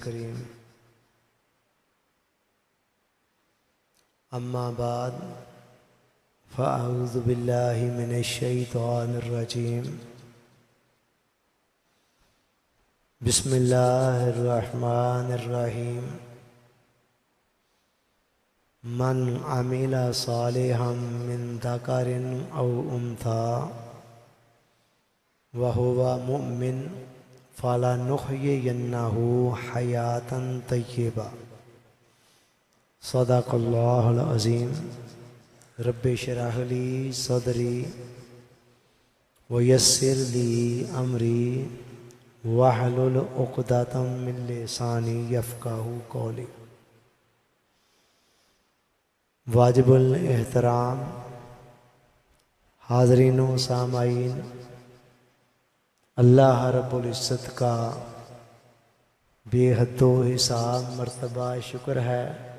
करीम अम्मा बाद फ़अऊज़ु बिल्लाहि मिनश्शैतानिर्रजीम बिस्मिल्लाहिर्रहमानिर्रहीम मन अमिला सालिहम मिन ज़करिन औ उन्सा व हुवा मुमिन फलनुहयियन्नहु हयातन तय्यबा सदक़ल्लाहुल अज़ीम। रब्बि इश्रह ली सदरी वयस्सिर ली अमरी वहलुल उक़दतम मिन लिसानी यफ़क़हू क़ौली। वाजिबुल एहतराम हाज़रीन व सामाईन, अल्लाह रब्बुल इज़्ज़त का बेहद हिसाब मर्तबा शुक्र है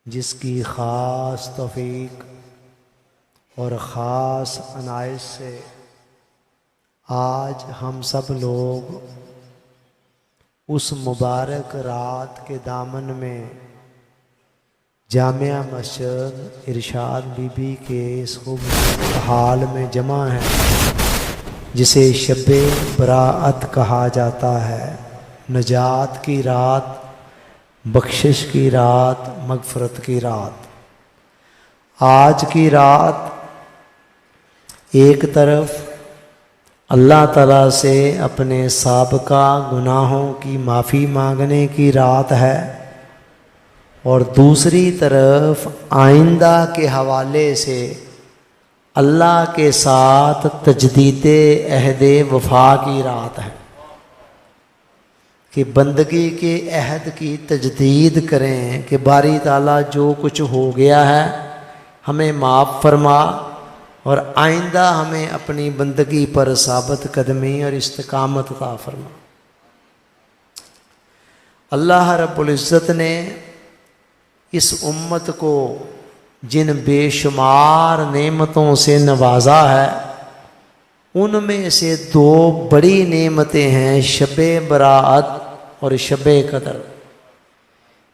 जिसकी ख़ास तौफ़ीक़ और ख़ास अनायत से आज हम सब लोग उस मुबारक रात के दामन में जामिया मस्जिद इरशाद बीबी के इस खूबसूरत हाल में जमा हैं जिसे शब्बे बराअत कहा जाता है। नजात की रात, बख्शिश की रात, मग़फ़िरत की रात। आज की रात एक तरफ अल्लाह ताला से अपने साबका गुनाहों की माफ़ी मांगने की रात है और दूसरी तरफ आइंदा के हवाले से अल्लाह के साथ तजदीदे अहदे वफ़ा की रात है कि बंदगी के अहद की तजदीद करें कि बारी ताला जो कुछ हो गया है हमें माफ़ फरमा और आइंदा हमें अपनी बंदगी पर साबित कदमी और इस्तिकामत अता फरमा। अल्लाह रब्बुल इज़्ज़त ने इस उम्मत को जिन बेशुमार नेमतों से नवाजा है उनमें से दो बड़ी नेमतें हैं शबे बराअत और शबे कदर।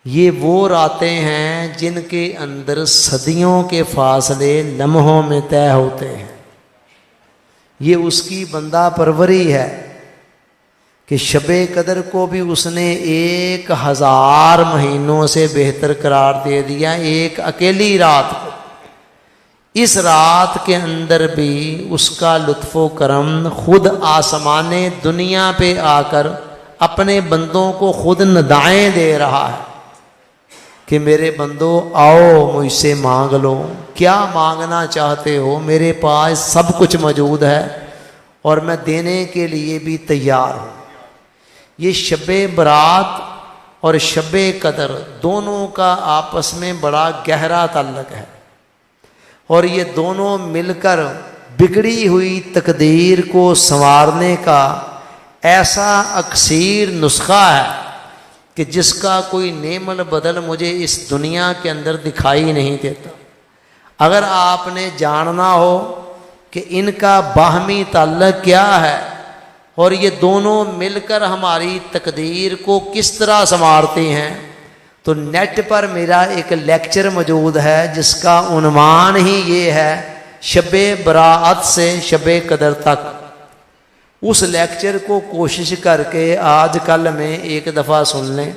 ये वो रातें हैं जिनके अंदर सदियों के फासले लम्हों में तय होते हैं। ये उसकी बंदा परवरी है कि शबे कदर को भी उसने 1000 महीनों से बेहतर करार दे दिया एक अकेली रात को। इस रात के अंदर भी उसका लुत्फ़ो करम खुद आसमाने दुनिया पे आकर अपने बंदों को खुद निदाएं दे रहा है कि मेरे बंदो आओ मुझसे मांग लो, क्या मांगना चाहते हो, मेरे पास सब कुछ मौजूद है और मैं देने के लिए भी तैयार हूँ। ये शबे बरात और शबे कदर दोनों का आपस में बड़ा गहरा ताल्लुक़ है और ये दोनों मिलकर बिगड़ी हुई तकदीर को संवारने का ऐसा अक्सीर नुस्खा है कि जिसका कोई नेमल बदल मुझे इस दुनिया के अंदर दिखाई नहीं देता। अगर आपने जानना हो कि इनका बाहमी ताल्लुक़ क्या है और ये दोनों मिलकर हमारी तकदीर को किस तरह संवारते हैं तो नेट पर मेरा एक लेक्चर मौजूद है जिसका उन्वान ही ये है शबे बराअत से शबे कदर तक। उस लेक्चर को कोशिश करके आज कल में एक दफ़ा सुन लें,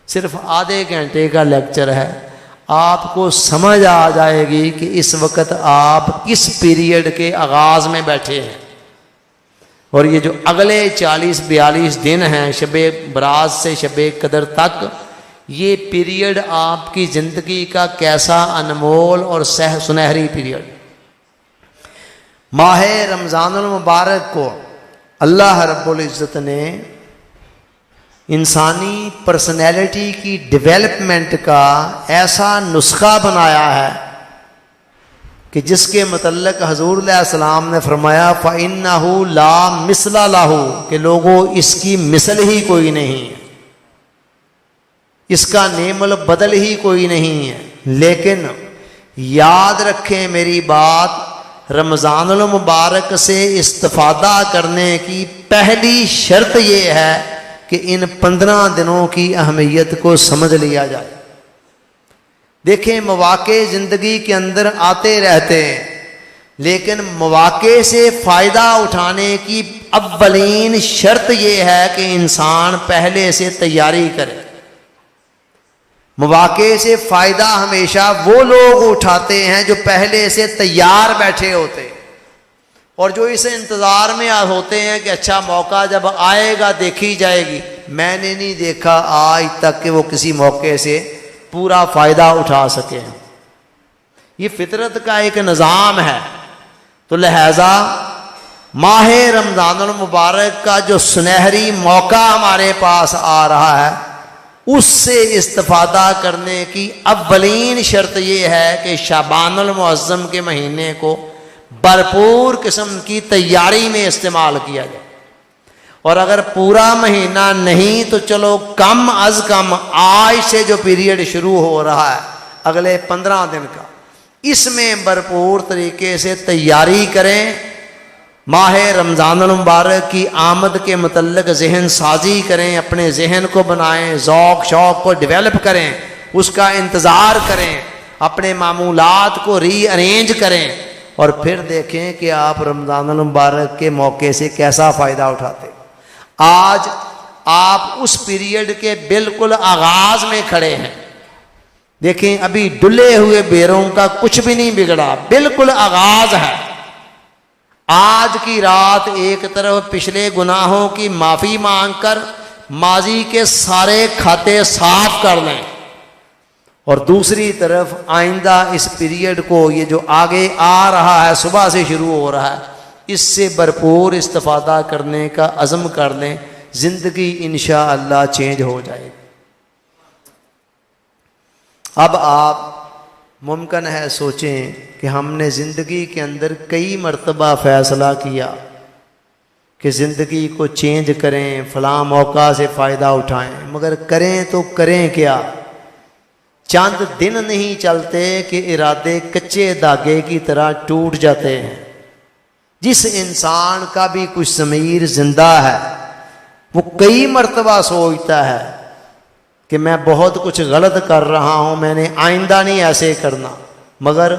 सिर्फ आधे घंटे का लेक्चर है, आपको समझ आ जाएगी कि इस वक्त आप किस पीरियड के आगाज़ में बैठे हैं और ये जो अगले 40-42 दिन हैं शबे बरात से शबे कदर तक, ये पीरियड आपकी ज़िंदगी का कैसा अनमोल और सुनहरी पीरियड। माह रमज़ानुल मुबारक को अल्लाह रब्बुल इज़्ज़त ने इंसानी पर्सनैलिटी की डेवलपमेंट का ऐसा नुस्खा बनाया है कि जिसके मतलब हजूर अलैहिस्सलाम ने फरमाया फ़इन्नहु ला मिसला लहू कि लोगों इसकी मिसल ही कोई नहीं है, इसका नेमल बदल ही कोई नहीं है। लेकिन याद रखें मेरी बात, रमज़ानुल मुबारक से इस्तिफ़ादा करने की पहली शर्त ये है कि इन 15 दिनों की अहमियत को समझ लिया जाए। देखें, मौके ज़िंदगी के अंदर आते रहते हैं, लेकिन मौके से फ़ायदा उठाने की अव्वलीन शर्त यह है कि इंसान पहले से तैयारी करे। मौके से फ़ायदा हमेशा वो लोग उठाते हैं जो पहले से तैयार बैठे होते हैं, और जो इस इंतज़ार में होते हैं कि अच्छा मौका जब आएगा देखी जाएगी। मैंने नहीं देखा आज तक कि वो किसी मौके से पूरा फ़ायदा उठा सके। ये फितरत का एक निज़ाम है। तो लिहाजा माह रमज़ानुल मुबारक का जो सुनहरी मौका हमारे पास आ रहा है, उससे इस्तिफ़ादा करने की अव्वलीन शर्त यह है कि शाबानुल मुअज़्ज़म के महीने को भरपूर किस्म की तैयारी में इस्तेमाल किया जाए। और अगर पूरा महीना नहीं तो चलो कम अज़ कम आज से जो पीरियड शुरू हो रहा है अगले 15 दिन का, इसमें भरपूर तरीके से तैयारी करें। माह रमज़ानुल मुबारक की आमद के मुतल्लिक़ जहन साजी करें, अपने जहन को बनाएं, ज़ौक़ शौक़ को डेवलप करें, उसका इंतज़ार करें, अपने मामूलात को रीअरेंज करें, और फिर देखें कि आप रमज़ानुल मुबारक के मौके से कैसा फ़ायदा उठाते। आज आप उस पीरियड के बिल्कुल आगाज़ में खड़े हैं। देखें, अभी डुले हुए बेरों का कुछ भी नहीं बिगड़ा, बिल्कुल आगाज़ है। आज की रात एक तरफ पिछले गुनाहों की माफ़ी मांगकर माजी के सारे खाते साफ कर लें, और दूसरी तरफ आइंदा इस पीरियड को, ये जो आगे आ रहा है, सुबह से शुरू हो रहा है, इससे भरपूर इस्तिफ़ादा करने का अज़म कर लें। ज़िंदगी इंशाअल्लाह चेंज हो जाएगी। अब आप मुमकिन है सोचें कि हमने ज़िंदगी के अंदर कई मरतबा फ़ैसला किया कि ज़िंदगी को चेंज करें, फ़लाँ मौका से फ़ायदा उठाएं, मगर करें तो करें क्या? चंद दिन नहीं चलते कि इरादे कच्चे धागे की तरह टूट जाते हैं। जिस इंसान का भी कुछ ज़मीर जिंदा है, वो कई मरतबा सोचता है कि मैं बहुत कुछ गलत कर रहा हूँ, मैंने आइंदा नहीं ऐसे करना, मगर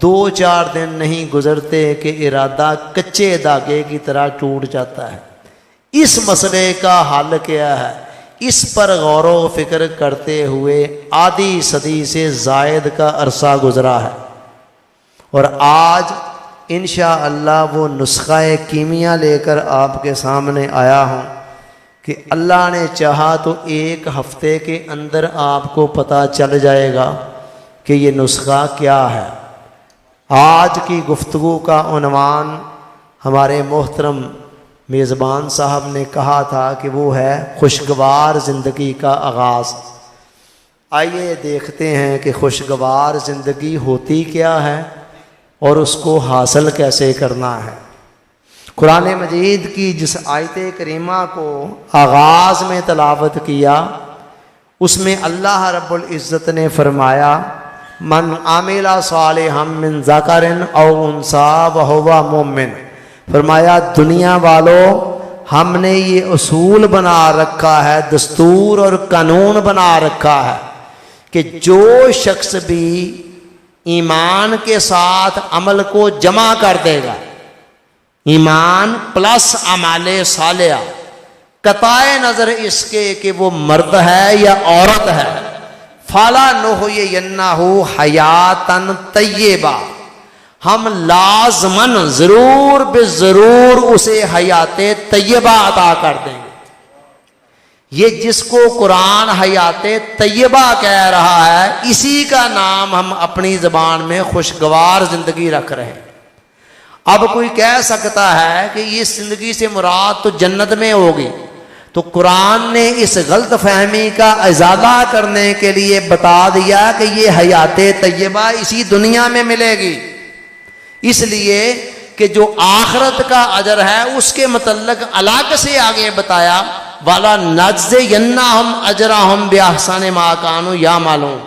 2-4 दिन नहीं गुजरते कि इरादा कच्चे धागे की तरह टूट जाता है। इस मसले का हल क्या है? इस पर गौर व फिक्र करते हुए आधी सदी से ज़ायद का अरसा गुजरा है, और आज इंशाअल्लाह वो नुस्खा कीमिया लेकर आपके सामने आया हूँ कि अल्लाह ने चाहा तो 1 हफ्ते के अंदर आपको पता चल जाएगा कि ये नुस्खा क्या है। आज की गुफ्तगू का उन्वान हमारे मोहतरम मेज़बान साहब ने कहा था कि वो है खुशगवार ज़िंदगी का आगाज़। आइए देखते हैं कि खुशगवार ज़िंदगी होती क्या है और उसको हासिल कैसे करना है। कुरान मजीद की जिस आयत करीमा को आगाज़ में तलावत किया, उसमें अल्लाह रब्बुल इज़्ज़त ने फरमाया, मन आमिला सालिहम मिन ज़करिन औ उन्सा व हुवा मुमिन। फरमाया, दुनिया वालों, हमने ये उसूल बना रखा है, दस्तूर और कानून बना रखा है कि जो शख्स भी ईमान के साथ अमल को जमा कर देगा, ईमान प्लस अमाले सालिया, कताए नज़र इसके कि वो मर्द है या औरत है, फाला नुहयिन्नहु हयातन तय्यबा, हम लाजमन ज़रूर बेज़रूर उसे हयाते तय्यबा अता कर देंगे। ये जिसको कुरान हयाते तय्यबा कह रहा है, इसी का नाम हम अपनी ज़बान में खुशगवार ज़िंदगी रख रहे हैं। अब कोई कह सकता है कि इस ज़िंदगी से मुराद तो जन्नत में होगी, तो कुरान ने इस गलत फहमी का इज़ाला करने के लिए बता दिया कि ये हयाते तय्यबा इसी दुनिया में मिलेगी, इसलिए कि जो आखिरत का अजर है उसके मतलब अलग से आगे बताया, वाला नज़्ज़ियन्नहुम अजरहुम बिअहसनि मा कानू यामलून।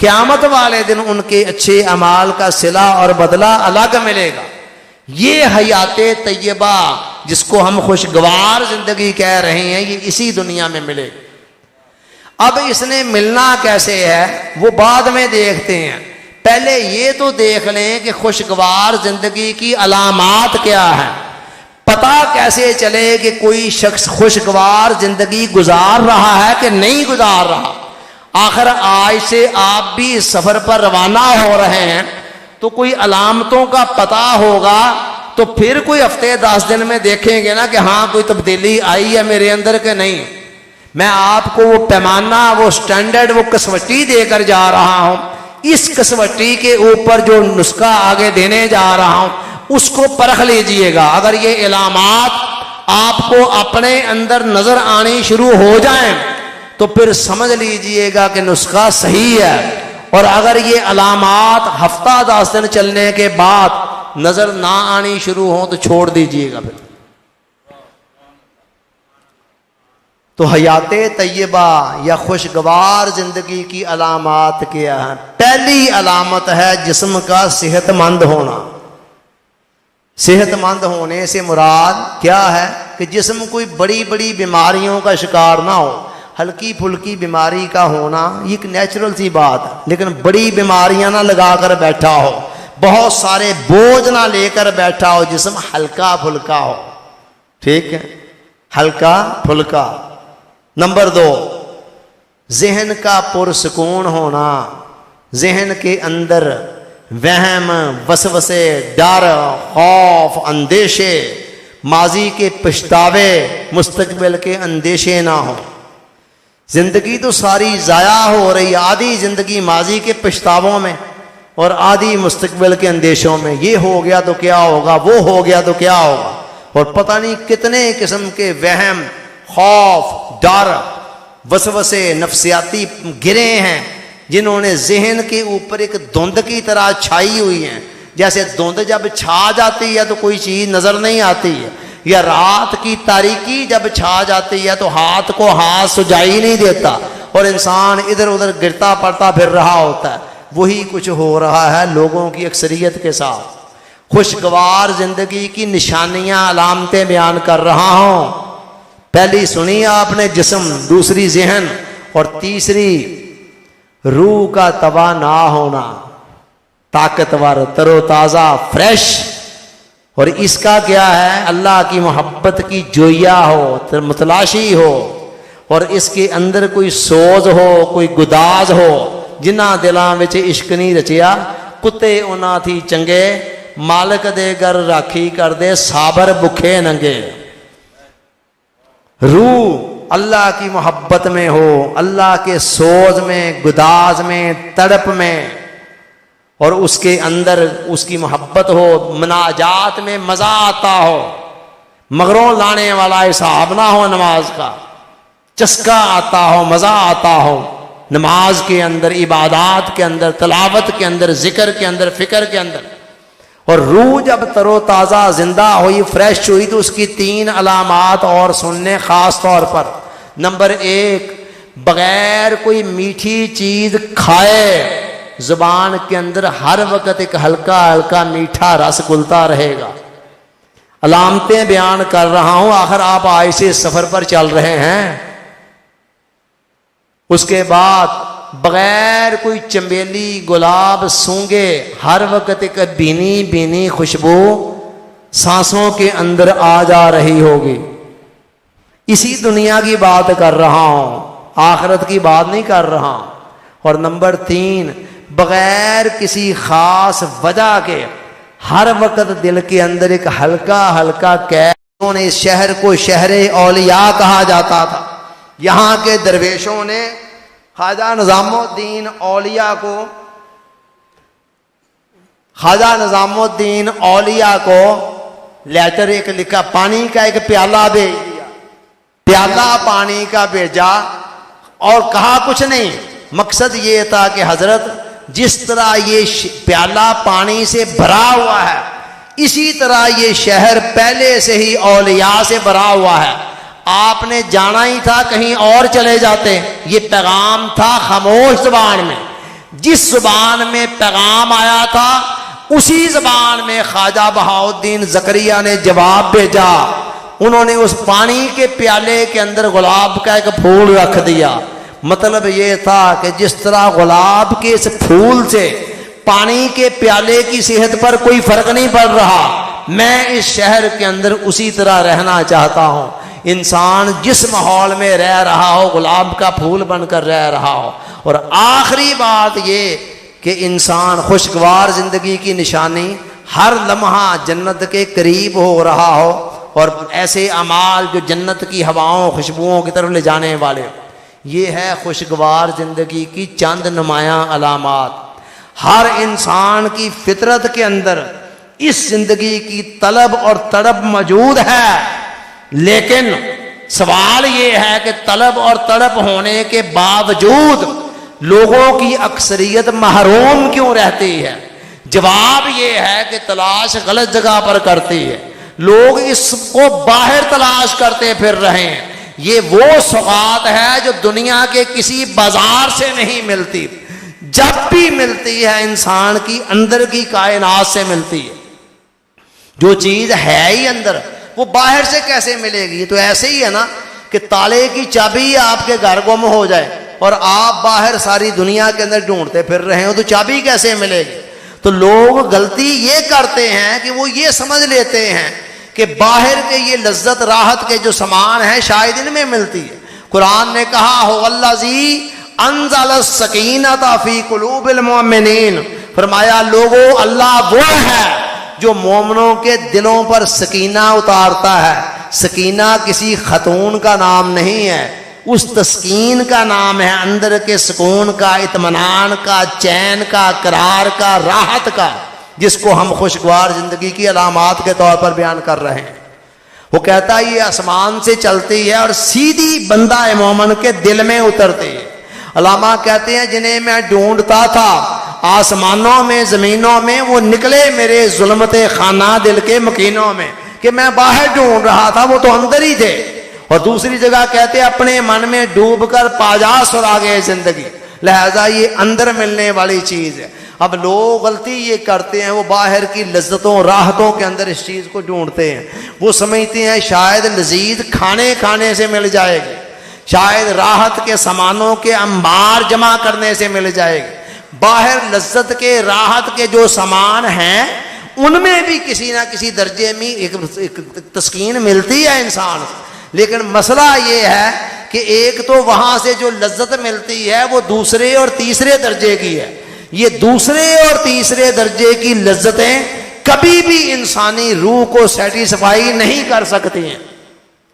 क़यामत वाले दिन उनके अच्छे अमाल का सिला और बदला अलग मिलेगा। ये हयाते तैयबा जिसको हम खुशगवार जिंदगी कह रहे हैं, ये इसी दुनिया में मिले। अब इसने मिलना कैसे है वो बाद में देखते हैं, पहले ये तो देख लें कि खुशगवार जिंदगी की अलामात क्या है। पता कैसे चले कि कोई शख्स खुशगवार जिंदगी गुजार रहा है कि नहीं गुजार रहा। आखिर आज से आप भी इस सफर पर रवाना हो रहे हैं तो कोई अलामतों का पता होगा, तो फिर कोई हफ्ते 10 दिन में देखेंगे ना कि हाँ कोई तब्दीली आई है मेरे अंदर के नहीं। मैं आपको वो पैमाना, वो स्टैंडर्ड, वो कसवटी देकर जा रहा हूं। इस कसवटी के ऊपर जो नुस्खा आगे देने जा रहा हूं उसको परख लीजिएगा। अगर ये इलामात आपको अपने अंदर नजर आनी शुरू हो जाएं तो फिर समझ लीजिएगा कि नुस्खा सही है। और अगर ये अलामात हफ्ता 10 दिन चलने के बाद नजर ना आनी शुरू हो तो छोड़ दीजिएगा फिर। तो हयाते तैयबा या खुशगवार जिंदगी की अलामात क्या है? पहली अलामत है जिस्म का सेहतमंद होना। सेहतमंद होने से मुराद क्या है कि जिस्म कोई बड़ी बड़ी बीमारियों का शिकार ना हो। हल्की फुल्की बीमारी का होना ये एक नेचुरल सी बात है, लेकिन बड़ी बीमारियां ना लगा कर बैठा हो, बहुत सारे बोझ ना लेकर बैठा हो, जिस्म हल्का फुल्का हो। ठीक है, हल्का फुल्का। नंबर 2, जहन का पुरसकून होना। जहन के अंदर वहम, वसवसे, डर, खौफ, अंदेशे, माजी के पछतावे, मुस्तकबिल के अंदेशे ना हो। जिंदगी तो सारी जाया हो रही, आधी जिंदगी माजी के पछतावों में और आधी मुस्तकबिल के अंदेशों में। ये हो गया तो क्या होगा, वो हो गया तो क्या होगा, और पता नहीं कितने किस्म के वहम, खौफ, डर, वसवसे, नफ्सियाती गिरे हैं जिन्होंने जहन के ऊपर एक धुंध की तरह छाई हुई है। जैसे धुंध जब छा जाती है तो कोई चीज नजर नहीं आती है, या रात की तारीकी जब छा जाती है तो हाथ को हाथ सुझाई नहीं देता और इंसान इधर उधर गिरता पड़ता फिर रहा होता है। वही कुछ हो रहा है लोगों की अक्सरियत के साथ। खुशगवार जिंदगी की निशानियां, अलामतें बयान कर रहा हूं। पहली सुनी आपने जिस्म, दूसरी जहन, और तीसरी रूह का तवा ना होना, ताकतवर, तरोताजा, फ्रेश। और इसका क्या है, अल्लाह की मोहब्बत की जोया हो, मुतलाशी हो, और इसके अंदर कोई सोज हो, कोई गुदाज हो। जिन्हां दिलां विच इश्क नहीं रचिया, कुत्ते उन्हां थी चंगे, मालिक दे घर राखी कर दे, साबर भुखे नंगे। रूह अल्लाह की मोहब्बत में हो, अल्लाह के सोज में, गुदाज में, तड़प में, और उसके अंदर उसकी मोहब्बत हो, मनाजात में मजा आता हो, मगरों लाने वाला हिसाब ना हो, नमाज का चस्का आता हो, मजा आता हो नमाज के अंदर, इबादात के अंदर, तलावत के अंदर, जिक्र के अंदर, फिक्र के अंदर। और रूह जब तरोताज़ा जिंदा हुई, फ्रेश हुई, तो उसकी 3 अलामात और सुनने खास तौर पर। नंबर 1, बगैर कोई मीठी चीज खाए जुबान के अंदर हर वक्त एक हल्का हल्का मीठा रस घुलता रहेगा। अलामतें बयान कर रहा हूं, आखिर आप आज से सफर पर चल रहे हैं। उसके बाद बगैर कोई चंबेली, गुलाब, सूंगे, हर वक्त एक भीनी भीनी खुशबू सांसों के अंदर आ जा रही होगी। इसी दुनिया की बात कर रहा हूं, आखिरत की बात नहीं कर रहा। और नंबर 3, बगैर किसी खास वजह के हर वक्त दिल के अंदर एक हल्का हल्का कैफ। उन्होंने इस शहर को शहरे औलिया कहा जाता था। यहाँ के दरवेशों ने ख्वाजा निजामुद्दीन औलिया को, ख्वाजा निजामुद्दीन औलिया को लेटर एक लिखा, पानी का एक प्याला भेज दिया, प्याला पानी का भेजा और कहा कुछ नहीं। मकसद ये था कि हजरत जिस तरह ये प्याला पानी से भरा हुआ है, इसी तरह ये शहर पहले से ही औलिया से भरा हुआ है। आपने जाना ही था, कहीं और चले जाते। ये पैगाम था खामोश जुबान में। जिस जुबान में पैगाम आया था उसी जबान में ख्वाजा बहाउद्दीन ज़करिया ने जवाब भेजा। उन्होंने उस पानी के प्याले के अंदर गुलाब का एक फूल रख दिया। मतलब ये था कि जिस तरह गुलाब के इस फूल से पानी के प्याले की सेहत पर कोई फर्क नहीं पड़ रहा, मैं इस शहर के अंदर उसी तरह रहना चाहता हूं। इंसान जिस माहौल में रह रहा हो गुलाब का फूल बनकर रह रहा हो। और आखिरी बात ये कि इंसान खुशगवार जिंदगी की निशानी हर लम्हा जन्नत के करीब हो रहा हो और ऐसे अमाल जो जन्नत की हवाओं खुशबुओं की तरफ ले जाने वाले, ये है खुशगवार जिंदगी की चंद नुमायां अलामात। हर इंसान की फितरत के अंदर इस जिंदगी की तलब और तड़प मौजूद है, लेकिन सवाल ये है कि तलब और तड़प होने के बावजूद लोगों की अक्सरियत महरूम क्यों रहती है? जवाब ये है कि तलाश गलत जगह पर करती है। लोग इसको बाहर तलाश करते फिर रहे हैं। ये वो सौगात है जो दुनिया के किसी बाजार से नहीं मिलती, जब भी मिलती है इंसान की अंदर की कायनात से मिलती है। जो चीज है ही अंदर वो बाहर से कैसे मिलेगी? तो ऐसे ही है ना कि ताले की चाबी आपके घर गुम हो जाए और आप बाहर सारी दुनिया के अंदर ढूंढते फिर रहे हो, तो चाबी कैसे मिलेगी? तो लोग गलती ये करते हैं कि वो ये समझ लेते हैं कि बाहर के ये लज्जत राहत के जो सामान है शायद इनमें मिलती है। कुरान ने कहा हो अल्लाजी अंज़ल सकीनता फी कुलूबिल मुमिनीन, फरमाया लोगों अल्लाह वो है जो मोमनों के दिलों पर सकीना उतारता है। सकीना किसी खतून का नाम नहीं है, उस तस्कीन का नाम है अंदर के सुकून का, इत्मीनान का, चैन का, करार का, राहत का, जिसको हम खुशगवार जिंदगी की अलामात के तौर पर बयान कर रहे हैं। वो कहता है ये आसमान से चलती है और सीधी बंदा मोमन के दिल में उतरती है। अलामा कहते हैं जिन्हें मैं ढूंढता था आसमानों में जमीनों में, वो निकले मेरे जुल्मते खाना दिल के मकीनों में, कि मैं बाहर ढूंढ रहा था वो तो अंदर ही थे। और दूसरी जगह कहते अपने मन में डूबकर पाजा सुरागे जिंदगी, लिहाजा ये अंदर मिलने वाली चीज है। अब लोग गलती ये करते हैं, वो बाहर की लज्जतों राहतों के अंदर इस चीज को ढूंढते हैं। वो समझते हैं शायद लजीज खाने खाने से मिल जाएगी, शायद राहत के सामानों के अंबार जमा करने से मिल जाएगी। बाहर लज्जत के राहत के जो सामान हैं उनमें भी किसी ना किसी दर्जे में एक तस्कीन मिलती है इंसान को। लेकिन मसला ये है कि एक तो वहां से जो लज्जत मिलती है वो दूसरे और तीसरे दर्जे की है। ये दूसरे और तीसरे दर्जे की लज्जतें कभी भी इंसानी रूह को सेटिस्फाई नहीं कर सकती हैं,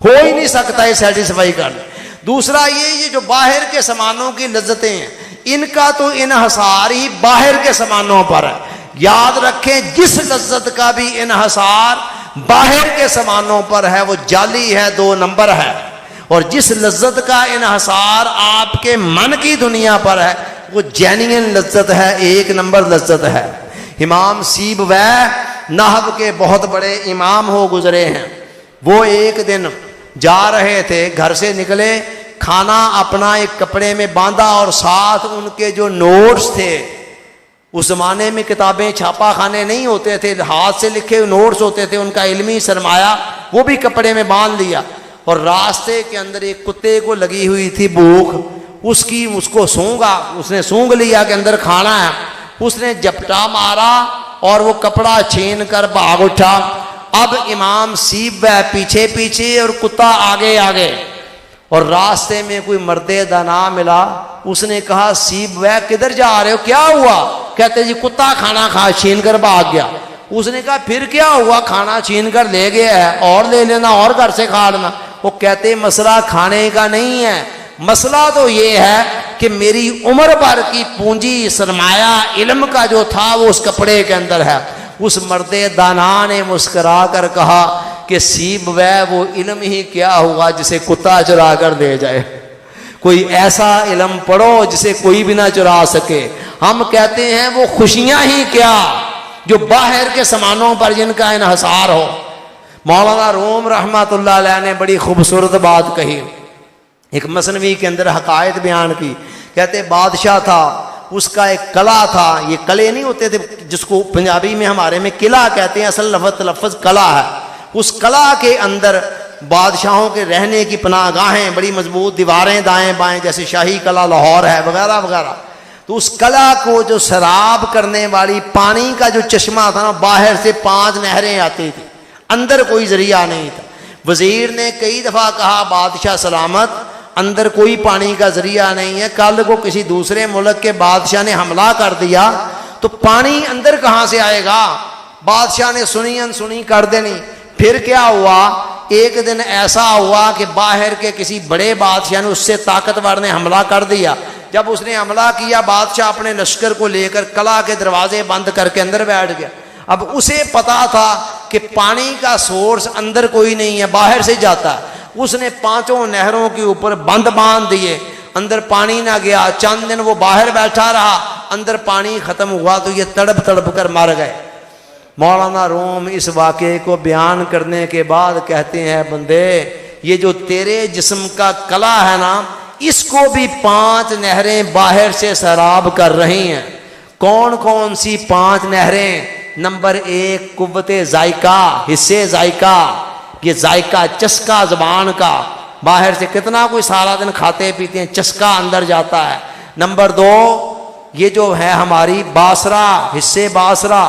हो ही नहीं सकता है सेटिस्फाई करना। दूसरा ये जो बाहर के सामानों की लज्जतें हैं, इनका तो इन्हसार ही बाहर के सामानों पर है। याद रखें जिस लज्जत का भी इन्हसार बाहर के सामानों पर है वो जाली है, 2 नंबर है। और जिस लज्जत का इन्हसार आपके मन की दुनिया पर है वो जेन्युइन लज्जत है, 1 नंबर लज्जत है। इमाम सीबवैह नहव के बहुत बड़े इमाम हो गुजरे हैं। वो एक दिन जा रहे थे, घर से निकले, खाना अपना एक कपड़े में बांधा और साथ उनके जो नोट्स थे, उस जमाने में किताबें छापा खाने नहीं होते थे, हाथ से लिखे नोट्स होते थे, उनका इल्मी सरमाया वो भी कपड़े में बांध लिया। और रास्ते के अंदर एक कुत्ते को लगी हुई थी भूख, उसको सूंघा, उसने सूंघ लिया कि अंदर खाना है, उसने झपटा मारा और वो कपड़ा छीन कर भाग उठा। अब इमाम सीबवैह पीछे पीछे और कुत्ता आगे आगे, और रास्ते में कोई मर्दे दाना मिला। उसने कहा सीबवैह किधर जा रहे हो, क्या हुआ? कहते जी कुत्ता खाना खा छीन कर भाग गया। उसने कहा फिर क्या हुआ, खाना छीन कर ले गया है, और ले लेना और घर से खा लेना। वो कहते मसला खाने का नहीं है, मसला तो ये है कि मेरी उम्र भर की पूंजी सरमाया इल्म का जो था वो उस कपड़े के अंदर है। उस मर्दे दाना ने मुस्करा कर कहा कि सीबवैह वो इल्म ही क्या हुआ जिसे कुत्ता चुरा कर दे जाए। कोई ऐसा इल्म पढ़ो जिसे कोई भी ना चुरा सके। हम कहते हैं वो खुशियां ही क्या जो बाहर के सामानों पर जिनका इन्हसार हो। मौलाना रूम रहमतुल्लाह अलैह ने बड़ी खूबसूरत बात कही, एक मसनवी के अंदर हकायत बयान की। कहते बादशाह था, उसका एक कला था। ये कले नहीं होते थे जिसको पंजाबी में हमारे में किला कहते हैं, असल लफ्ज कला है। उस कला के अंदर बादशाहों के रहने की पनाहगाहें, बड़ी मजबूत दीवारें दाएं बाएं, जैसे शाही कला लाहौर है वगैरह वगैरह। तो उस कला को जो सराब करने वाली पानी का जो चश्मा था ना, बाहर से 5 नहरें आती थी, अंदर कोई जरिया नहीं था। वजीर ने कई दफ़ा कहा बादशाह सलामत, अंदर कोई पानी का जरिया नहीं है, कल को किसी दूसरे मुल्क के बादशाह ने हमला कर दिया तो पानी अंदर कहाँ से आएगा। बादशाह ने सुनी अनसुनी कर देनी। फिर क्या हुआ, एक दिन ऐसा हुआ कि बाहर के किसी बड़े बादशाह ने, उससे ताकतवर ने हमला कर दिया। जब उसने हमला किया, बादशाह अपने लश्कर को लेकर कला के दरवाजे बंद करके अंदर बैठ गया। अब उसे पता था कि पानी का सोर्स अंदर कोई नहीं है, बाहर से जाता है। उसने 5 नहरों के ऊपर बंद बांध दिए, अंदर पानी ना गया। चंद दिन वो बाहर बैठा रहा, अंदर पानी खत्म हुआ तो ये तड़प तड़प कर मर गए। मौलाना रूम इस वाक़े को बयान करने के बाद कहते हैं, बंदे ये जो तेरे जिस्म का कला है ना, इसको भी 5 नहरें बाहर से सराब कर रही हैं। कौन कौन सी 5 नहरें? नंबर 1 कुव्वते जायका, हिस्से जायका, ये जायका चस्का ज़बान का, बाहर से कितना कोई सारा दिन खाते पीते हैं, चस्का अंदर जाता है। नंबर 2 ये जो है हमारी बासरा, हिस्से बासरा,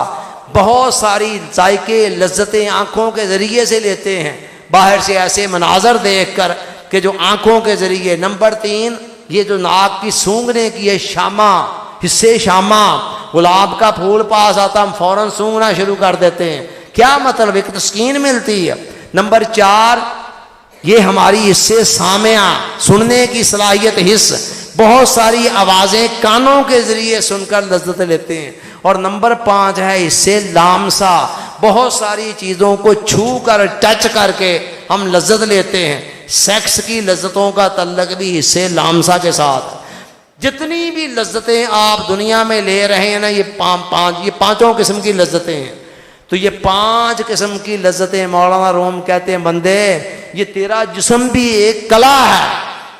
बहुत सारी जायके लज्जतें आँखों के ज़रिए से लेते हैं, बाहर से ऐसे मनाजर देख कर कि जो आँखों के ज़रिए। नंबर 3 ये जो नाक की सूंघने की है, शामा, हिस्से शामा, गुलाब का फूल पास आता हम फौरन सूंघना शुरू कर देते हैं। क्या मतलब, एक तस्कीन मिलती है। नंबर 4 ये हमारी हिस्से सामिया, सुनने की सलाहियत हिस्स, बहुत सारी आवाज़ें कानों के ज़रिए सुनकर लज्जत लेते हैं। और नंबर 5 है हिस्से लामसा, बहुत सारी चीज़ों को छू कर टच करके हम लज्जत लेते हैं। सेक्स की लज्जतों का तल्लक भी हिस्से लामसा के साथ। जितनी भी लज्जतें आप दुनिया में ले रहे हैं ना, ये 5 किस्म की लज्जतें हैं। तो ये 5 किस्म की लज्जतें, मौलाना रूम कहते हैं, बंदे ये तेरा जिस्म भी एक कला है,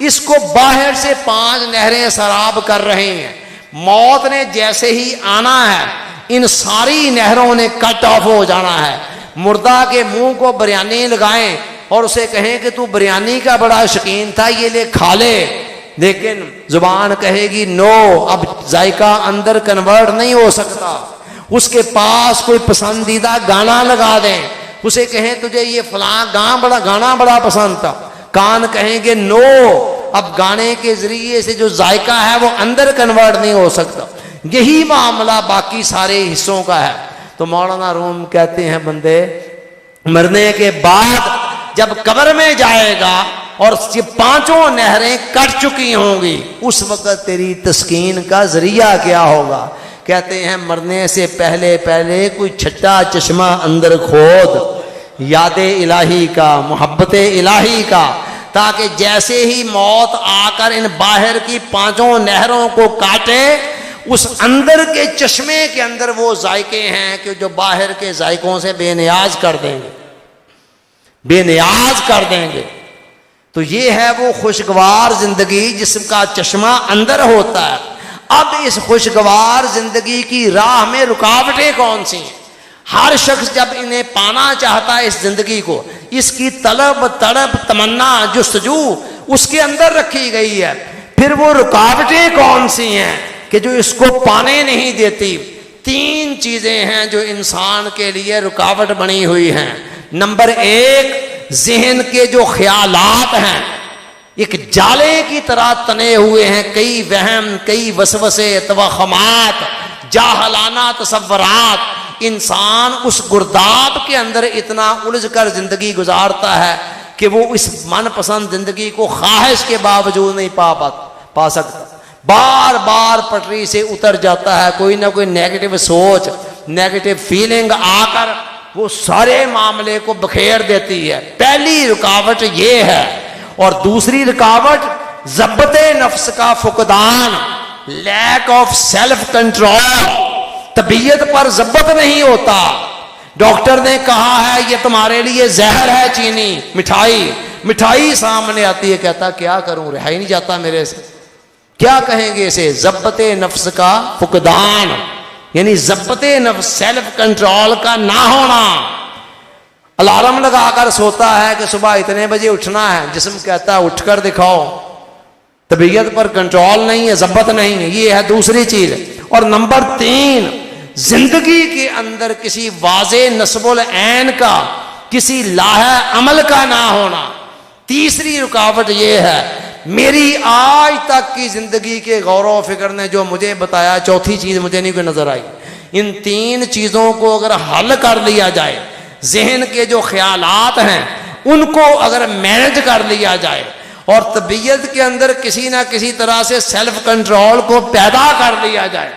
इसको बाहर से 5 नहरें सराब कर रहे हैं। मौत ने जैसे ही आना है, इन सारी नहरों ने कट ऑफ हो जाना है। मुर्दा के मुंह को बिरयानी लगाएं और उसे कहें कि तू बिरयानी का बड़ा शौकीन था, ये ले खा ले, लेकिन जुबान कहेगी नो, अब जायका अंदर कन्वर्ट नहीं हो सकता। उसके पास कोई पसंदीदा गाना लगा दें, उसे कहें तुझे ये फलां गाना बड़ा पसंद था, कान कहेंगे नो, अब गाने के जरिए से जो जायका है वो अंदर कन्वर्ट नहीं हो सकता। यही मामला बाकी सारे हिस्सों का है। तो मौलाना रूम कहते हैं, बंदे मरने के बाद जब कब्र में जाएगा और ये 5 नहरें कट चुकी होंगी, उस वक्त तेरी तस्कीन का जरिया क्या होगा? कहते हैं मरने से पहले पहले कोई छठा चश्मा अंदर खोद, यादे इलाही का, मोहब्बत इलाही का, ताकि जैसे ही मौत आकर इन बाहर की 5 नहरों को काटे, उस अंदर के चश्मे के अंदर वो जायके हैं कि जो बाहर के जायकों से बेनियाज कर देंगे, बेनियाज कर देंगे। तो ये है वो खुशगवार जिंदगी जिसका चश्मा अंदर होता है। अब इस खुशगवार जिंदगी की राह में रुकावटें कौन सी हैं? हर शख्स जब इन्हें पाना चाहता है, इस जिंदगी को, इसकी तलब तड़प तमन्ना जुस्तजू उसके अंदर रखी गई है। फिर वो रुकावटें कौन सी हैं कि जो इसको पाने नहीं देती? 3 चीजें हैं जो इंसान के लिए रुकावट बनी हुई हैं। नंबर 1, ज़हन के जो ख्यालात हैं एक जाले की तरह तने हुए हैं, कई वहम, कई वसवसे, तवखमात, जाहलाना तसव्वुरात। इंसान उस गुर्दाब के अंदर इतना उलझ कर जिंदगी गुजारता है कि वो इस मनपसंद जिंदगी को ख्वाहिश के बावजूद नहीं पा सकता। बार बार पटरी से उतर जाता है, कोई ना कोई नेगेटिव सोच, नेगेटिव फीलिंग आकर वो सारे मामले को बखेर देती है। पहली रुकावट ये है। और दूसरी रुकावट ज़ब्ते नफ्स का फुकदान, लैक ऑफ सेल्फ कंट्रोल। तबीयत पर ज़ब्त नहीं होता। डॉक्टर ने कहा है ये तुम्हारे लिए जहर है, चीनी, मिठाई सामने आती है, कहता क्या करूं, रहा ही नहीं जाता मेरे से, क्या कहेंगे इसे? ज़ब्ते नफ्स का फुकदान, यानी ज़ब्ते नफ्स, सेल्फ कंट्रोल का ना होना। अलार्म लगाकर सोता है कि सुबह इतने बजे उठना है, जिस्म कहता है उठकर दिखाओ, तबीयत पर कंट्रोल नहीं है, ज़ब्त नहीं है, ये है दूसरी चीज। और नंबर 3, जिंदगी के अंदर किसी वाज़े नस्बुल ऐन का, किसी लाहे अमल का ना होना। तीसरी रुकावट ये है, मेरी आज तक की जिंदगी के गौर फिक्र ने जो मुझे बताया, चौथी चीज मुझे नहीं कोई नजर आई। इन 3 चीजों को अगर हल कर लिया जाए, जहन के जो ख्यालात हैं उनको अगर मैनेज कर लिया जाए, और तबीयत के अंदर किसी ना किसी तरह से सेल्फ कंट्रोल को पैदा कर लिया जाए,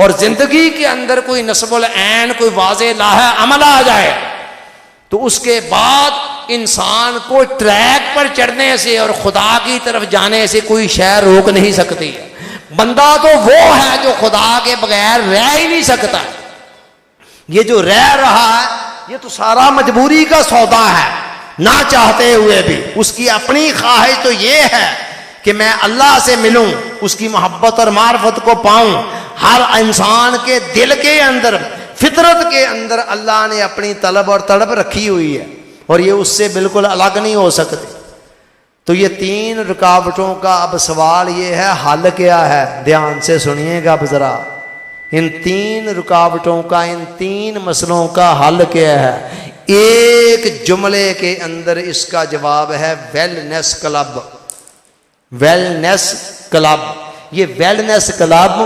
और जिंदगी के अंदर कोई नस्बुल ऐन, कोई वाज़े लाहे अमल आ जाए, तो उसके बाद इंसान को ट्रैक पर चढ़ने से और खुदा की तरफ जाने से कोई शय रोक नहीं सकती है। बंदा तो वो है जो खुदा के बगैर रह ही नहीं सकता। ये जो रह रहा है ये तो सारा मजबूरी का सौदा है, ना चाहते हुए भी। उसकी अपनी ख्वाहिश तो ये है कि मैं अल्लाह से मिलूं, उसकी मोहब्बत और मार्फत को पाऊं। हर इंसान के दिल के अंदर, फितरत के अंदर अल्लाह ने अपनी तलब और तड़प रखी हुई है, और ये उससे बिल्कुल अलग नहीं हो सकते। तो ये 3 रुकावटों का अब सवाल ये है, हल क्या है? ध्यान से सुनिएगा अब जरा। इन 3 रुकावटों का, इन 3 मसलों का हल क्या है? एक जुमले के अंदर इसका जवाब है वेलनेस क्लब। वेलनेस क्लब, ये वेलनेस क्लब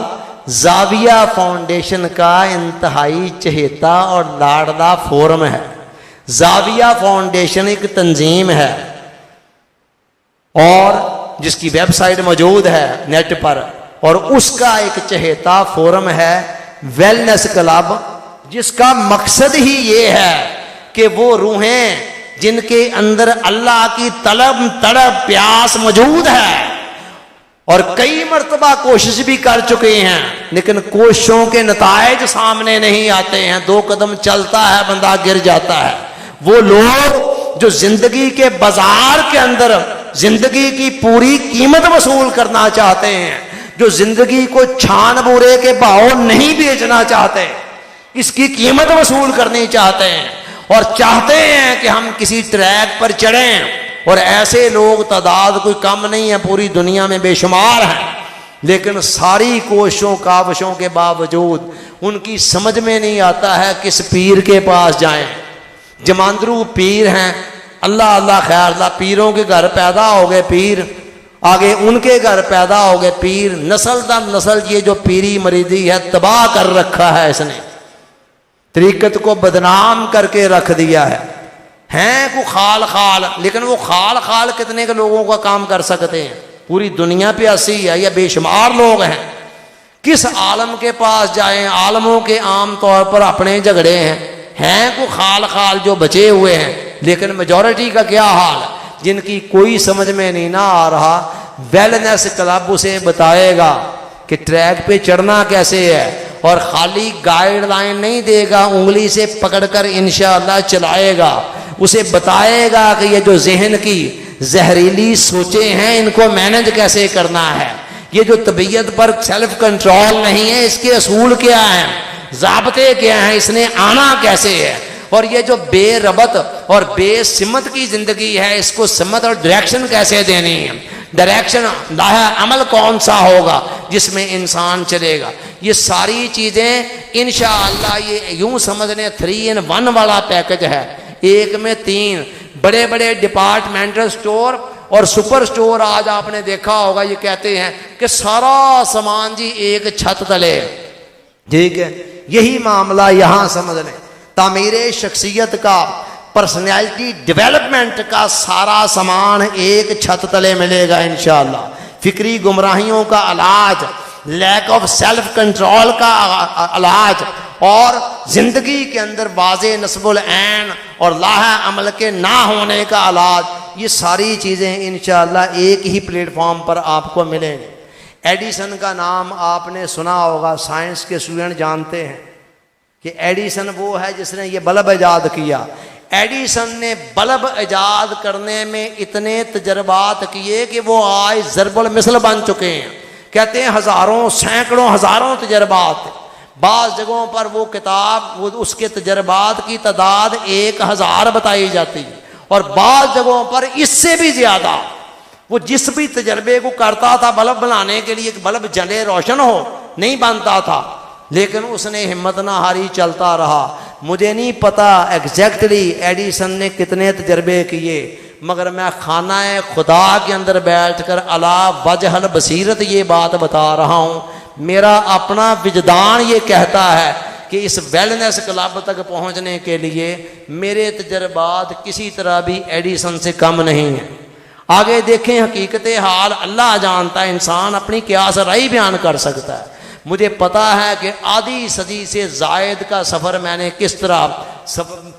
जाविया फाउंडेशन का इंतहाई चहेता और लाडला फोरम है। जाविया फाउंडेशन एक तंजीम है और जिसकी वेबसाइट मौजूद है नेट पर, और उसका एक चहेता फोरम है वेलनेस क्लब, जिसका मकसद ही ये है कि वो रूहें जिनके अंदर अल्लाह की तड़प प्यास मौजूद है, और कई मर्तबा कोशिश भी कर चुके हैं, लेकिन कोशिशों के नतायज सामने नहीं आते हैं, 2 कदम चलता है बंदा गिर जाता है। वो लोग जो जिंदगी के बाजार के अंदर जिंदगी की पूरी कीमत वसूल करना चाहते हैं, जो जिंदगी को छान बूरे के भाव नहीं बेचना चाहते, इसकी कीमत वसूल करनी चाहते हैं, और चाहते हैं कि हम किसी ट्रैक पर चढ़ें। और ऐसे लोग तादाद कोई कम नहीं है, पूरी दुनिया में बेशुमार हैं, लेकिन सारी कोशिशों काविशों के बावजूद उनकी समझ में नहीं आता है किस पीर के पास जाएं। जमांदरू पीर हैं, अल्लाह अल्लाह खैर अल्लाह, पीरों के घर पैदा हो गए पीर, आगे उनके घर पैदा हो गए पीर, नस्ल दर नस्ल ये जो पीरी मरीदी है तबाह कर रखा है इसने, तरीकत को बदनाम करके रख दिया है। हैं को खाल खाल, लेकिन वो खाल खाल कितने के लोगों का काम कर सकते हैं? पूरी दुनिया पे ऐसी है, या बेशुमार लोग हैं। किस आलम के पास जाएं, आलमों के आम तौर पर अपने झगड़े हैं को खाल खाल जो बचे हुए हैं, लेकिन मेजॉरिटी का क्या हाल, जिनकी कोई समझ में नहीं ना आ रहा। वेलनेस क्लब उसे बताएगा कि ट्रैक पे चढ़ना कैसे है, और खाली गाइडलाइन नहीं देगा, उंगली से पकड़कर इंशाअल्लाह चलाएगा। उसे बताएगा कि ये जो जहन की जहरीली सोचें हैं इनको मैनेज कैसे करना है, ये जो तबीयत पर सेल्फ कंट्रोल नहीं है इसके असूल क्या हैं, ज़ाब्ते क्या हैं, इसने आना कैसे है, और ये जो बेरबत और बेसिमत की जिंदगी है इसको सिमत और डायरेक्शन कैसे देनी है, डायरेक्शन लाहा अमल कौन सा होगा जिसमें इंसान चलेगा। ये सारी चीजें इंशाअल्लाह, ये यूं समझ लें 3 in 1 वाला पैकेज है। एक में 3 बड़े बड़े डिपार्टमेंटल स्टोर और सुपर स्टोर, आज आपने देखा होगा, ये कहते हैं कि सारा सामान जी एक छत तले, ठीक है। यही मामला यहां समझ लें, तामीरे शख्सियत का, पर्सनैलिटी डेवलपमेंट का सारा सामान एक छत तले मिलेगा इंशाअल्लाह। फिक्री गुमराहियों का इलाज, लैक ऑफ सेल्फ कंट्रोल का इलाज, और जिंदगी के अंदर वाज़े नस्बुल ऐन और लाहा अमल के ना होने का इलाज, ये सारी चीज़ें इंशाअल्लाह एक ही प्लेटफॉर्म पर आपको मिलेंगे। एडिसन का नाम आपने सुना होगा, साइंस के स्टूडेंट जानते हैं कि एडिसन वो है जिसने ये बल्ब ईजाद किया। एडिसन ने बल्ब ईजाद करने में इतने तजर्बात किए कि वो आज ज़रबुल मिसल बन चुके हैं। कहते हैं हज़ारों सैकड़ों हज़ारों तजर्बात। बाज़ जगहों पर वो किताब वो उसके तजर्बात की तादाद 1000 बताई जाती है, और बाज़ जगहों पर इससे भी ज़्यादा। वो जिस भी तजर्बे को करता था बल्ब बनाने के लिए, बल्ब जले रोशन हो, नहीं बनता था, लेकिन उसने हिम्मत ना हारी, चलता रहा। मुझे नहीं पता एग्जैक्टली एडिसन ने कितने तजर्बे किए, मगर मैं खाना खुदा के अंदर बैठकर अला वजहल बसीरत ये बात बता रहा हूँ। मेरा अपना विजदान ये कहता है कि इस वेलनेस क्लब तक पहुँचने के लिए मेरे तजर्बात किसी तरह भी एडिसन से कम नहीं है। आगे देखें, हकीकत हाल अल्लाह जानता है, इंसान अपनी क्या सराई बयान कर सकता है। मुझे पता है कि आधी सदी से जायद का सफ़र मैंने किस तरह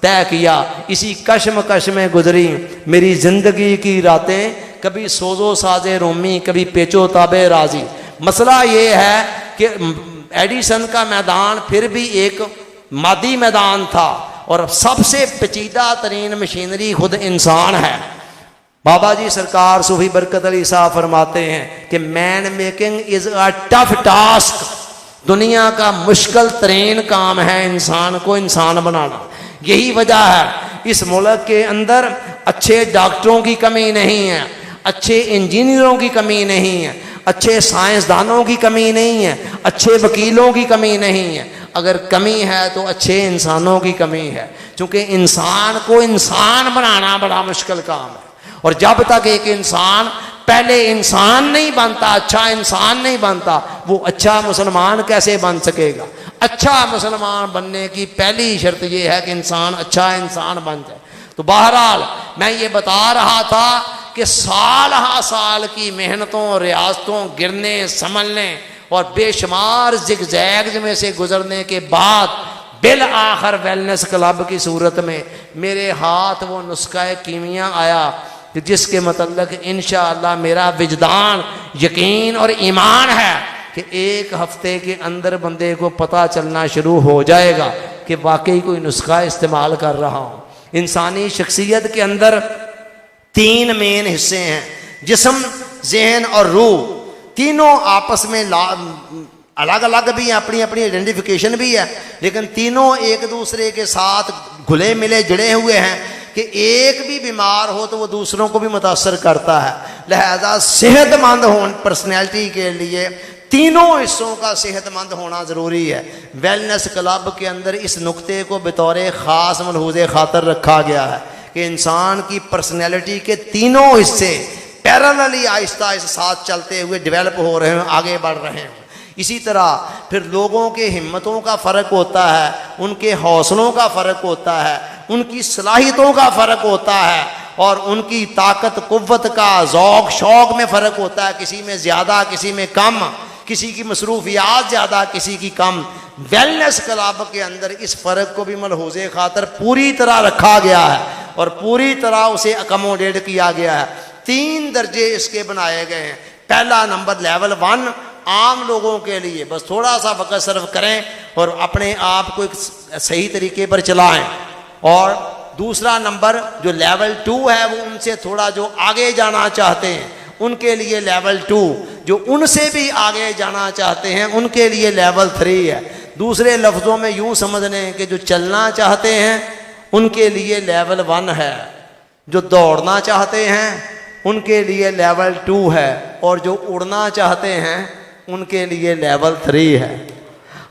तय किया, इसी कश्मकश में गुजरी मेरी ज़िंदगी की रातें, कभी सोजो साजे रोमी, कभी पेचो ताबे राजी। मसला ये है कि एडिसन का मैदान फिर भी एक मादी मैदान था, और सबसे पेचीदा तरीन मशीनरी खुद इंसान है। बाबा जी सरकार सूफी बरकत अली साहब फरमाते हैं कि man making is a tough task, दुनिया का मुश्किल तरीन काम है इंसान को इंसान बनाना। यही वजह है इस मुल्क के अंदर अच्छे डॉक्टरों की कमी नहीं है, अच्छे इंजीनियरों की कमी नहीं है, अच्छे साइंसदानों की कमी नहीं है, अच्छे वकीलों की कमी नहीं है। अगर कमी है तो अच्छे इंसानों की कमी है, क्योंकि इंसान को इंसान बनाना बड़ा मुश्किल काम है। और जब तक एक इंसान पहले इंसान नहीं बनता, अच्छा इंसान नहीं बनता, वो अच्छा मुसलमान कैसे बन सकेगा। अच्छा मुसलमान बनने की पहली शर्त यह है कि इंसान अच्छा इंसान बन जाए। तो बहरहाल मैं ये बता रहा था कि साल हा साल की मेहनतों, रियासतों, गिरने संभलने और बेशुमार जिगजैग में से गुजरने के बाद बिल आखिर वेलनेस क्लब की सूरत में मेरे हाथ वो नुस्खा कीमिया आया कि जिसके मतलब इंशाअल्लाह मेरा विजदान, यकीन और ईमान है कि एक हफ्ते के अंदर बंदे को पता चलना शुरू हो जाएगा कि वाकई कोई नुस्खा इस्तेमाल कर रहा हूँ। इंसानी शख्सियत के अंदर 3 मेन हिस्से हैं, जिस्म, ज़हन और रूह। तीनों आपस में अलग अलग भी हैं, अपनी अपनी आइडेंटिफिकेशन भी है, लेकिन तीनों एक दूसरे के साथ घुले मिले जुड़े हुए हैं कि एक भी बीमार हो तो वो दूसरों को भी मुतासर करता है। लिहाजा सेहतमंद पर्सनैलिटी के लिए तीनों हिस्सों का सेहतमंद होना ज़रूरी है। वेलनेस क्लब के अंदर इस नुक्ते को बतौर ख़ास मलहूज़े खातर रखा गया है कि इंसान की पर्सनैलिटी के तीनों हिस्से पैरेलली आहिस्ता इस साथ चलते हुए डेवलप हो रहे हैं, आगे बढ़ रहे हैं। इसी तरह फिर लोगों के हिम्मतों का फ़र्क होता है, उनके हौसलों का फ़र्क होता है, उनकी सलाहियतों का फ़र्क होता है, और उनकी ताकत कुव्वत का ज़ौक़ शौक़ में फ़र्क होता है। किसी में ज़्यादा, किसी में कम, किसी की मसरूफियात ज़्यादा, किसी की कम। वेलनेस क्लब के अंदर इस फ़र्क को भी मलहूज़े खातर पूरी तरह रखा गया है और पूरी तरह उसे अकोमोडेट किया गया है। 3 दर्जे इसके बनाए गए हैं। पहला नंबर लेवल 1 आम लोगों के लिए, बस थोड़ा सा वक्त सर्फ करें और अपने आप को एक सही तरीके पर चलाएं। और दूसरा नंबर जो लेवल 2 है वो उनसे थोड़ा जो आगे जाना चाहते हैं उनके लिए लेवल 2, जो उनसे भी आगे जाना चाहते हैं उनके लिए लेवल 3 है। दूसरे लफ्ज़ों में यूँ समझ लें कि जो चलना चाहते हैं उनके लिए लेवल 1 है, जो दौड़ना चाहते हैं उनके लिए लेवल 2 है, और जो उड़ना चाहते हैं उनके लिए लेवल 3 है।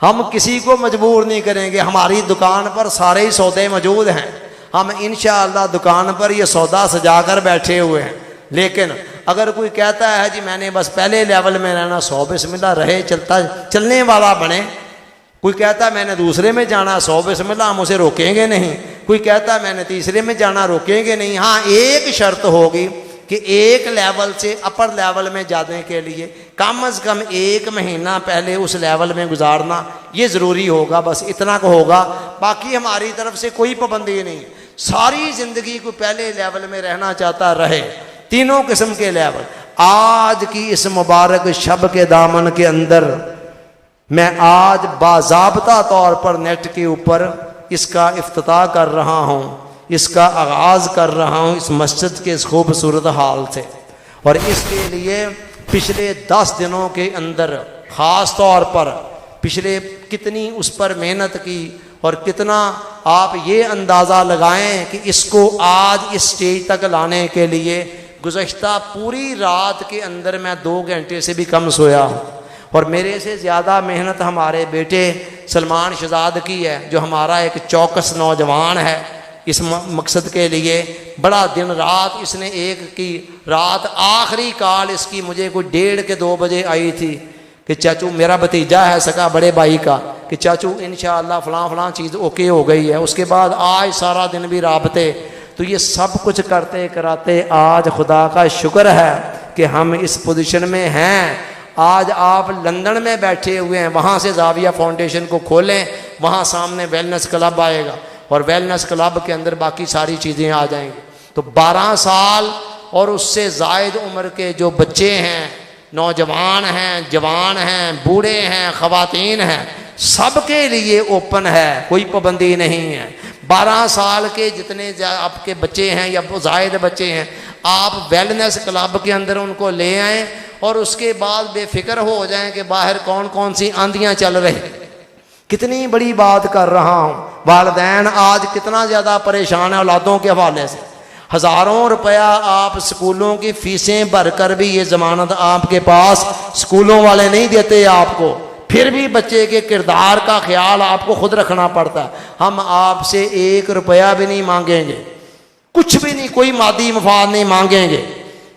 हम किसी को मजबूर नहीं करेंगे, हमारी दुकान पर सारे ही सौदे मौजूद हैं, हम इंशाअल्लाह दुकान पर ये सौदा सजा कर बैठे हुए हैं। लेकिन अगर कोई कहता है जी मैंने बस पहले लेवल में रहना, 100 बिस्मिल्लाह रहे, चलने वाला बने। कोई कहता है मैंने दूसरे में जाना, 100 बिस्मिल्लाह, हम उसे रोकेंगे नहीं। कोई कहता है मैंने तीसरे में जाना, रोकेंगे नहीं। हाँ, एक शर्त होगी कि एक लेवल से अपर लेवल में जाने के लिए कम से कम 1 महीना पहले उस लेवल में गुजारना ये ज़रूरी होगा। बस इतना को होगा, बाकी हमारी तरफ से कोई पाबंदी नहीं। सारी ज़िंदगी को पहले लेवल में रहना चाहता रहे, तीनों किस्म के लेवल। आज की इस मुबारक शब के दामन के अंदर मैं आज बाज़ाब्ता तौर पर नेट के ऊपर इसका इफ्तिताह कर रहा हूँ, इसका आगाज़ कर रहा हूँ इस मस्जिद के इस खूबसूरत हाल से। और इसके लिए पिछले 10 दिनों के अंदर ख़ास तौर पर पिछले कितनी उस पर मेहनत की और कितना आप ये अंदाज़ा लगाएं कि इसको आज इस स्टेज तक लाने के लिए गुज़श्ता पूरी रात के अंदर मैं 2 घंटे से भी कम सोया हूँ। और मेरे से ज़्यादा मेहनत हमारे बेटे सलमान शहजाद की है, जो हमारा एक चौकस नौजवान है। इस मकसद के लिए बड़ा दिन रात इसने एक की रात आखिरी कॉल इसकी मुझे कोई 1:30 के 2 बजे आई थी कि चाचू, मेरा भतीजा है सका बड़े भाई का, कि चाचू इंशाअल्लाह फ़लाँ चीज़ ओके हो गई है। उसके बाद आज सारा दिन भी राबते। तो ये सब कुछ करते कराते आज खुदा का शुक्र है कि हम इस पोजीशन में हैं। आज आप लंदन में बैठे हुए हैं, वहाँ से जाविया फाउंडेशन को खोलें, वहाँ सामने वेलनेस क्लब आएगा और वेलनेस क्लब के अंदर बाकी सारी चीज़ें आ जाएंगी। तो 12 साल और उससे ज़ायद उम्र के जो बच्चे हैं, नौजवान हैं, जवान हैं, बूढ़े हैं, ख़वातीन हैं, सबके लिए ओपन है, कोई पाबंदी नहीं है। 12 साल के जितने आपके बच्चे हैं या ज़ायद बच्चे हैं, आप वेलनेस क्लब के अंदर उनको ले आएँ और उसके बाद बेफिक्र हो जाएं कि बाहर कौन कौन सी आंधियाँ चल रही। कितनी बड़ी बात कर रहा हूँ। वालिदैन आज कितना ज़्यादा परेशान है औलादों के हवाले से। हज़ारों रुपया आप स्कूलों की फ़ीसें भर कर भी ये ज़मानत आपके पास स्कूलों वाले नहीं देते आपको, फिर भी बच्चे के किरदार का ख्याल आपको खुद रखना पड़ता है। हम आपसे 1 रुपया भी नहीं मांगेंगे, कुछ भी नहीं, कोई मादी मफाद नहीं मांगेंगे।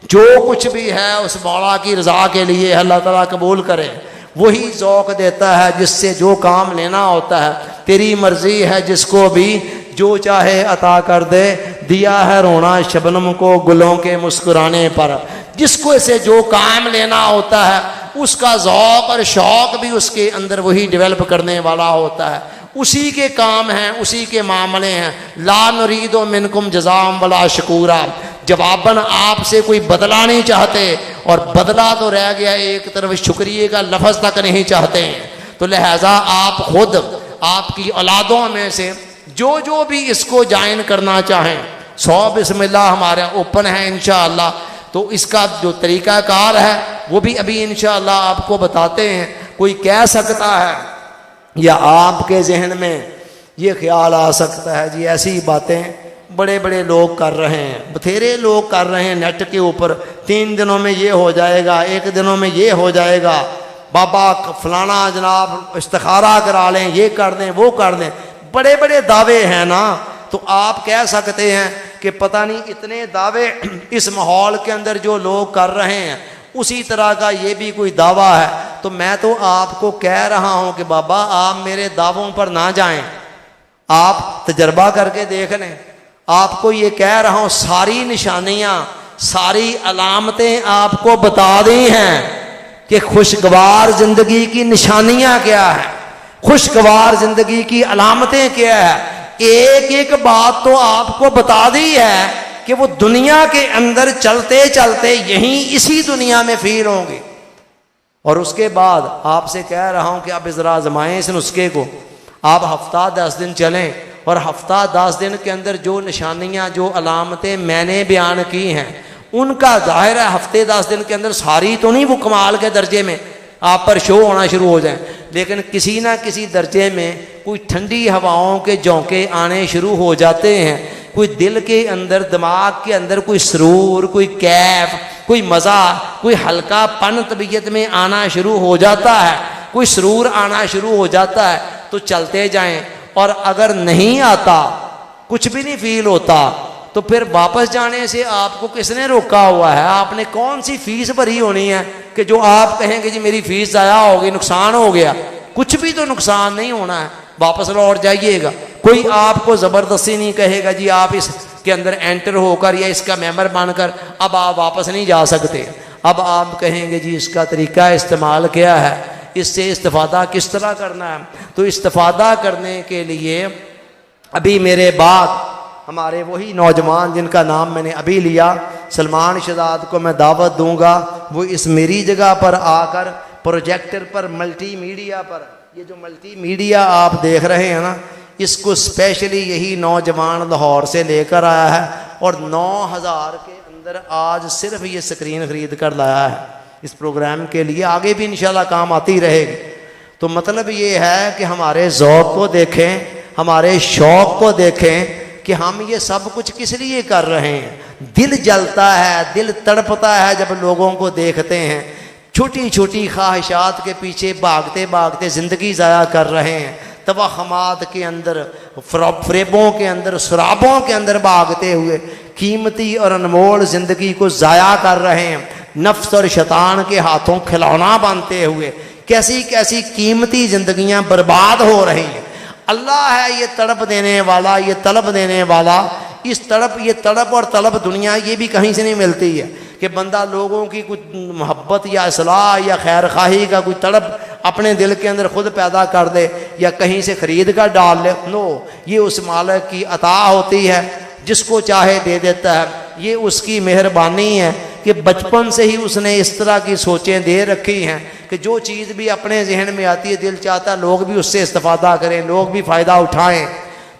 जो कुछ भी है उस मौला की रज़ा के लिए अल्लाह ताला कबूल करे। वही ज़ौक़ देता है जिससे जो काम लेना होता है। तेरी मर्ज़ी है जिसको भी जो चाहे अता कर दे, दिया है रोना शबनम को गुलों के मुस्कुराने पर। जिसको से जो काम लेना होता है उसका ज़ौक़ और शौक़ भी उसके अंदर वही डेवलप करने वाला होता है। उसी के काम हैं, उसी के मामले हैं। ला नुरीदो मिनकुम जज़ाअम वला शकूरा, जवाबन आपसे कोई बदला नहीं चाहते, और बदला तो रह गया एक तरफ, शुक्रिया का लफ्ज़ तक नहीं चाहते हैं। तो लिहाजा आप खुद आपकी औलादों में से जो जो भी इसको ज्वाइन करना चाहें, 100 बिस्मिल्लाह हमारे ओपन है इंशाअल्लाह। तो इसका जो तरीक़ाकार है वो भी अभी इंशाअल्लाह आपको बताते हैं। कोई कह सकता है या आपके जहन में ये ख्याल आ सकता है जी ऐसी बातें बड़े बड़े लोग कर रहे हैं, बथेरे लोग कर रहे हैं नेट के ऊपर, 3 दिनों में ये हो जाएगा, 1 दिनों में ये हो जाएगा, बाबा फलाना जनाब इस्तिखारा करा लें, ये कर दें, वो कर दें, बड़े बड़े दावे हैं ना। तो आप कह सकते हैं कि पता नहीं इतने दावे इस माहौल के अंदर जो लोग कर रहे हैं उसी तरह का ये भी कोई दावा है। तो मैं तो आपको कह रहा हूं कि बाबा आप मेरे दावों पर ना जाएं, आप तजर्बा करके देख लें। आपको ये कह रहा हूं, सारी निशानियां, सारी अलामतें आपको बता दी हैं कि खुशगवार जिंदगी की निशानियां क्या है, खुशगवार जिंदगी की अलामतें क्या है। एक एक बात तो आपको बता दी है कि वो दुनिया के अंदर चलते चलते यहीं इसी दुनिया में फील होंगे। और उसके बाद आपसे कह रहा हूं कि आप जरा आजमाएं इस नुस्खे को। आप हफ्ता 10 दिन चलें और हफ्ता 10 दिन के अंदर जो निशानियां, जो अलामतें मैंने बयान की हैं उनका जाहिर है हफ्ते 10 दिन के अंदर सारी तो नहीं वो कमाल के दर्जे में आप पर शो होना शुरू हो जाए, लेकिन किसी ना किसी दर्जे में कोई ठंडी हवाओं के झोंके आने शुरू हो जाते हैं। कोई दिल के अंदर, दिमाग के अंदर कोई सुरूर, कोई कैफ, कोई मज़ा, कोई हल्कापन तबीयत में आना शुरू हो जाता है, कोई सुरूर आना शुरू हो जाता है। तो चलते जाएं, और अगर नहीं आता, कुछ भी नहीं फील होता, तो फिर वापस जाने से आपको किसने रोका हुआ है? आपने कौन सी फीस भरी होनी है कि जो आप कहेंगे जी मेरी फीस ज़ाया हो गई, नुकसान हो गया? कुछ भी तो नुकसान नहीं होना है, वापस लौट जाइएगा। कोई आपको ज़बरदस्ती नहीं कहेगा जी आप इसके अंदर एंटर होकर या इसका मेंबर बनकर अब आप वापस नहीं जा सकते। अब आप कहेंगे जी इसका तरीका इस्तेमाल क्या है, इससे इस्तिफादा किस तरह करना है। तो इस्तिफादा करने के लिए अभी मेरे बाद हमारे वही नौजवान जिनका नाम मैंने अभी लिया, सलमान शहजाद को मैं दावत दूंगा, वो इस मेरी जगह पर आकर प्रोजेक्टर पर, मल्टीमीडिया पर, ये जो मल्टीमीडिया आप देख रहे हैं ना, इसको स्पेशली यही नौजवान लाहौर से लेकर आया है और 9000 के अंदर आज सिर्फ ये स्क्रीन खरीद कर लाया है। इस प्रोग्राम के लिए, आगे भी इंशाल्लाह काम आती रहेगी। तो मतलब ये है कि हमारे ज़ौक़ को देखें, हमारे शौक़ को देखें कि हम ये सब कुछ किस लिए कर रहे हैं। दिल जलता है, दिल तड़पता है जब लोगों को देखते हैं छोटी छोटी ख्वाहिशात के पीछे भागते भागते ज़िंदगी ज़ाया कर रहे हैं, तवहमात के अंदर, फ़रेबों के अंदर, शराबों के अंदर भागते हुए कीमती और अनमोल ज़िंदगी को ज़ाया कर रहे हैं, नफ्स और शैतान के हाथों खिलौना बनते हुए कैसी कैसी कीमती ज़िंदगियां बर्बाद हो रही हैं। अल्लाह है ये तड़प देने वाला, ये तलब देने वाला। इस तड़प, ये तड़प और तलब दुनिया ये भी कहीं से नहीं मिलती है कि बंदा लोगों की कुछ मोहब्बत या इसलाह या खैर खाही का कोई तड़प अपने दिल के अंदर खुद पैदा कर दे या कहीं से ख़रीद कर डाल ले। नो, ये उस मालिक की अता होती है, जिसको चाहे दे देता है। ये उसकी मेहरबानी है कि बचपन से ही उसने इस तरह की सोचें दे रखी हैं कि जो चीज़ भी अपने जहन में आती है दिल चाहता लोग भी उससे इस्तेफादा करें, लोग भी फ़ायदा उठाएं।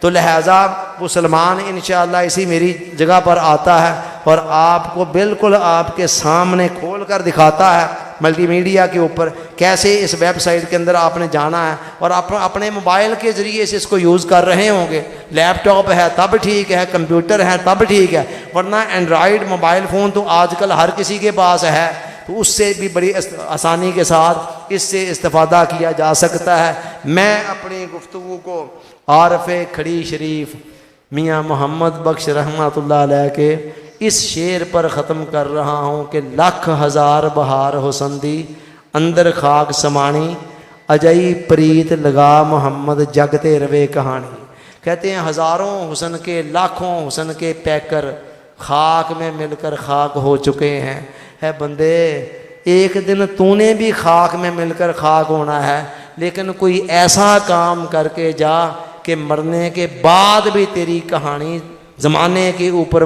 तो लिहाजा वो सलमान इंशाअल्लाह इसी मेरी जगह पर आता है और आपको बिल्कुल आपके सामने खोल कर दिखाता है मल्टीमीडिया के ऊपर कैसे इस वेबसाइट के अंदर आपने जाना है। और आप अपने मोबाइल के ज़रिए से इसको यूज़ कर रहे होंगे, लैपटॉप है तब ठीक है, कंप्यूटर है तब ठीक है, वरना एंड्रॉयड मोबाइल फ़ोन तो आजकल हर किसी के पास है, तो उससे भी बड़ी आसानी के साथ इससे इस्तेफादा किया जा सकता है। मैं अपनी गुफ्तगू को आरफ़ खड़ी शरीफ मियाँ मोहम्मद बख्श रहमतुल्लाह अलैह के इस शेर पर ख़त्म कर रहा हूँ कि लख हज़ार बहार हुसंदी अंदर खाक समानी अजई प्रीत लगा मोहम्मद जगते रवे कहानी। कहते हैं हज़ारों हुसन के, लाखों हुसन के पैकर खाक में मिलकर खाक हो चुके हैं। है बंदे, एक दिन तूने भी खाक में मिलकर खाक होना है, लेकिन कोई ऐसा काम करके जा कि मरने के बाद भी तेरी कहानी ज़माने के ऊपर